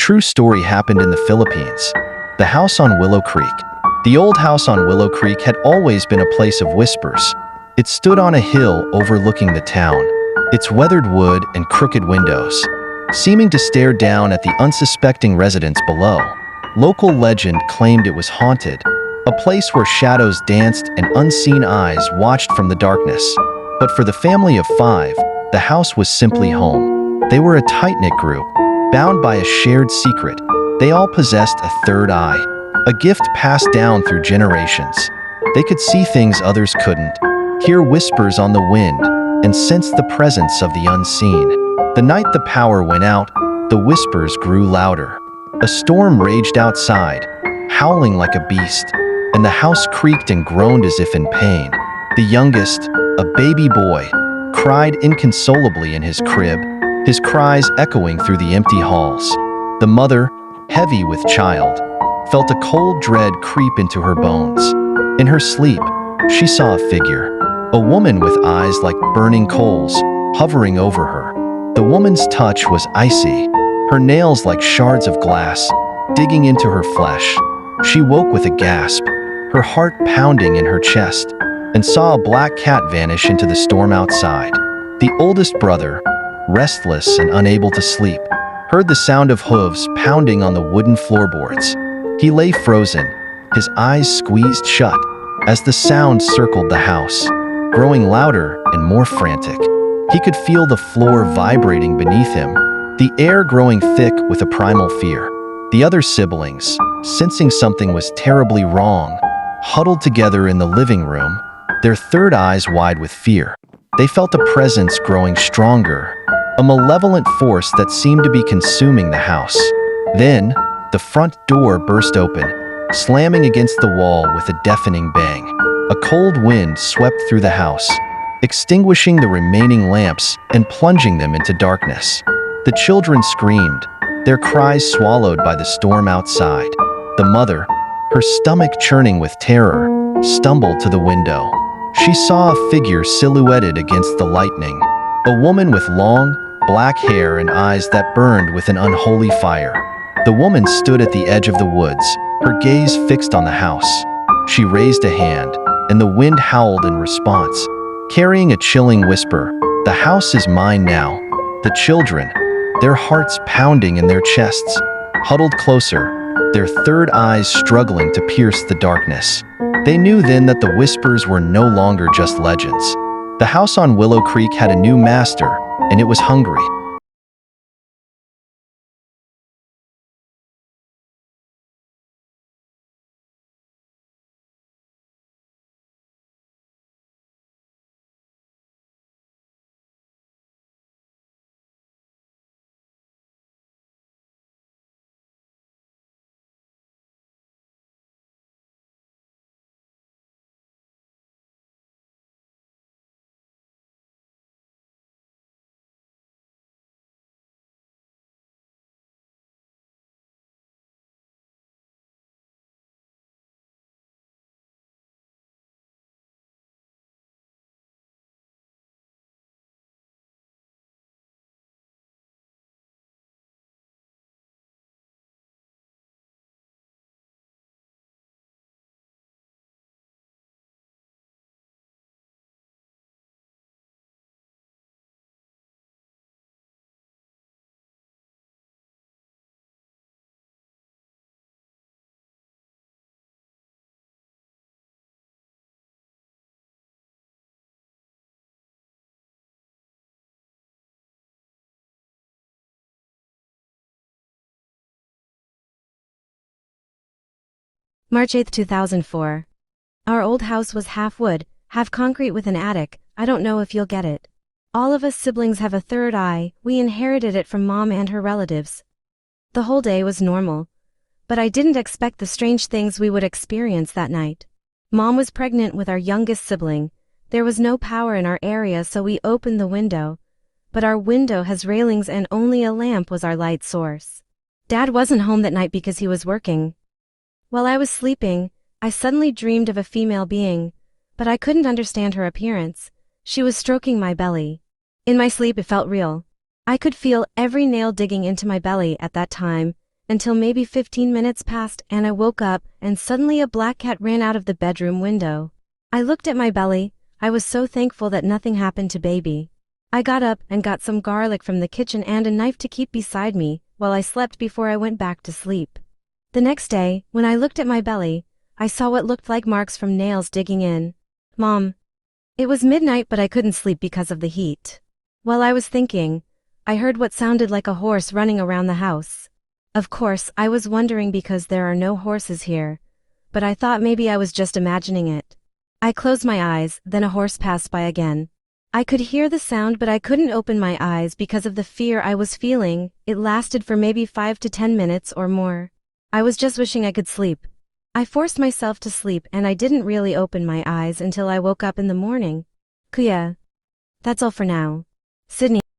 true story happened in the Philippines. The house on Willow Creek. The old house on Willow Creek had always been a place of whispers. It stood on a hill overlooking the town, its weathered wood and crooked windows, seeming to stare down at the unsuspecting residents below. Local legend claimed it was haunted, a place where shadows danced and unseen eyes watched from the darkness. But for the family of 5, the house was simply home. They were a tight-knit group, bound by a shared secret. They all possessed a third eye, a gift passed down through generations. They could see things others couldn't, hear whispers on the wind, and sense the presence of the unseen. The night the power went out, the whispers grew louder. A storm raged outside, howling like a beast, and the house creaked and groaned as if in pain. The youngest, a baby boy, cried inconsolably in his crib, his cries echoing through the empty halls. The mother, heavy with child, felt a cold dread creep into her bones. In her sleep, she saw a figure, a woman with eyes like burning coals, hovering over her. The woman's touch was icy, her nails like shards of glass, digging into her flesh. She woke with a gasp, her heart pounding in her chest, and saw a black cat vanish into the storm outside. The oldest brother, restless and unable to sleep, heard the sound of hooves pounding on the wooden floorboards. He lay frozen, his eyes squeezed shut, as the sound circled the house, growing louder and more frantic. He could feel the floor vibrating beneath him, the air growing thick with a primal fear. The other siblings, sensing something was terribly wrong, huddled together in the living room, their third eyes wide with fear. They felt a presence growing stronger, a malevolent force that seemed to be consuming the house. Then, the front door burst open, slamming against the wall with a deafening bang. A cold wind swept through the house, extinguishing the remaining lamps and plunging them into darkness. The children screamed, their cries swallowed by the storm outside. The mother, her stomach churning with terror, stumbled to the window. She saw a figure silhouetted against the lightning, a woman with long, black hair and eyes that burned with an unholy fire. The woman stood at the edge of the woods, her gaze fixed on the house. She raised a hand, and the wind howled in response, carrying a chilling whisper, "The house is mine now." The children, their hearts pounding in their chests, huddled closer, their third eyes struggling to pierce the darkness. They knew then that the whispers were no longer just legends. The house on Willow Creek had a new master, and it was hungry. March 8, 2004. Our old house was half wood, half concrete with an attic. I don't know if you'll get it. All of us siblings have a third eye. We inherited it from Mom and her relatives. The whole day was normal, but I didn't expect the strange things we would experience that night. Mom was pregnant with our youngest sibling. There was no power in our area, so we opened the window, but our window has railings and only a lamp was our light source. Dad wasn't home that night because he was working. While I was sleeping, I suddenly dreamed of a female being, but I couldn't understand her appearance. She was stroking my belly. In my sleep it felt real. I could feel every nail digging into my belly at that time, until maybe 15 minutes passed and I woke up and suddenly a black cat ran out of the bedroom window. I looked at my belly. I was so thankful that nothing happened to baby. I got up and got some garlic from the kitchen and a knife to keep beside me while I slept before I went back to sleep. The next day, when I looked at my belly, I saw what looked like marks from nails digging in. Mom. It was midnight but I couldn't sleep because of the heat. While I was thinking, I heard what sounded like a horse running around the house. Of course, I was wondering because there are no horses here, but I thought maybe I was just imagining it. I closed my eyes, then a horse passed by again. I could hear the sound but I couldn't open my eyes because of the fear I was feeling. It lasted for maybe 5 to 10 minutes or more. I was just wishing I could sleep. I forced myself to sleep and I didn't really open my eyes until I woke up in the morning. Kuya. That's all for now. Sydney.